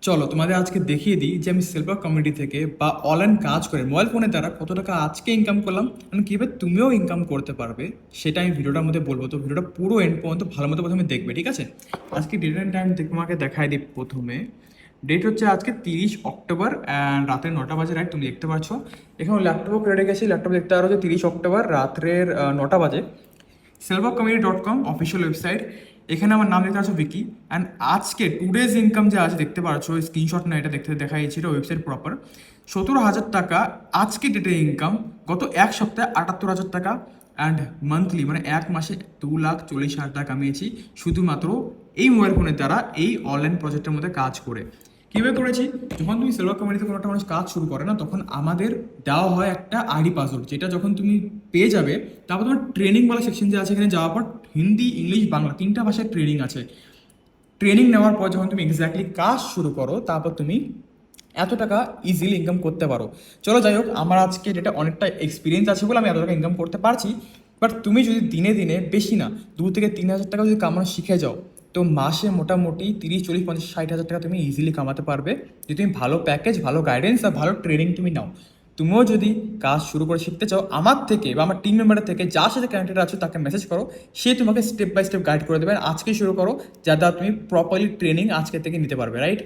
চলো তোমাদের আজকে দেখিয়ে দিই যে আমি সেলফ কমিউনিটি থেকে বা অনলাইন কাজ করে মোবাইল ফোনের দ্বারা কত টাকা আজকে ইনকাম করলাম এবং কীভাবে তুমিও ইনকাম করতে পারবে সেটা আমি ভিডিওটার মধ্যে বলবো। তো ভিডিওটা পুরো এন্ড পর্যন্ত ভালো মতো প্রথমে দেখবে, ঠিক আছে? আজকে ডেট অ্যান্ড টাইম তোমাকে দেখাই দিই। প্রথমে ডেট হচ্ছে আজকে 30 অক্টোবর অ্যান্ড রাতের 9টা বাজে, রাইট? তুমি দেখতে পাচ্ছ এখানে ল্যাপটপও খুলে রেখেছি। ল্যাপটপ দেখতে পারো যে 30 অক্টোবর রাত্রের 9টা বাজে। selvacomeedy.com official website. এখানে আমার নাম দেখতে পাচ্ছ বিকি। অ্যান্ড আজকে টুডেজ ইনকাম যে আছে দেখতে পাচ্ছ, স্ক্রিনশট না, এটা দেখতে দেখাইছি, এটা ওয়েবসাইট প্রপার। 17,000 টাকা আজকে ডেটে ইনকাম। গত এক সপ্তাহে 78,000 টাকা। অ্যান্ড মান্থলি মানে এক মাসে 2,40,000 টাকা কামিয়েছি শুধুমাত্র এই মোবাইল ফোনের দ্বারা, এই অনলাইন প্রজেক্টের মধ্যে কাজ করে। কীভাবে করেছি? যখন তুমি সেলফ কমিউনিটিতে কোনো একটা মানুষ কাজ শুরু করে না, তখন আমাদের দেওয়া হয় একটা আইডি পাসওয়ার্ড, যেটা যখন তুমি পেয়ে যাবে তারপর তোমার ট্রেনিং বলা সেকশন যে আছে, এখানে যাওয়ার পর হিন্দি, ইংলিশ, বাংলা তিনটা ভাষায় ট্রেনিং আছে। ট্রেনিং নেওয়ার পর যখন তুমি এক্স্যাক্টলি কাজ শুরু করো, তারপর তুমি এত টাকা ইজিলি ইনকাম করতে পারো। চলো যাই হোক, আমার আজকে যেটা অনেকটা এক্সপিরিয়েন্স আছে বলে আমি এত টাকা ইনকাম করতে পারছি। বাট তুমি যদি দিনে দিনে বেশি না 2 থেকে 3 হাজার টাকা যদি কামানো শিখে যাও, তো মাসে মোটামুটি 30, 40, 50, 60 হাজার টাকা তুমি ইজিলি কামাতে পারবে, যদি তুমি ভালো প্যাকেজ, ভালো গাইডেন্স আর ভালো ট্রেনিং তুমি নাও। তুমিও যদি কাজ শুরু করে শিখতে চাও, আমার থেকে বা আমার টিম মেম্বারের থেকে যার সাথে কানেক্টেড আছো তাকে মেসেজ করো, সে তোমাকে স্টেপ বাই স্টেপ গাইড করে দেবে। আজকে শুরু করো, যা দ্বারা তুমি প্রপারলি ট্রেনিং আজকে থেকে নিতে পারবে, রাইট?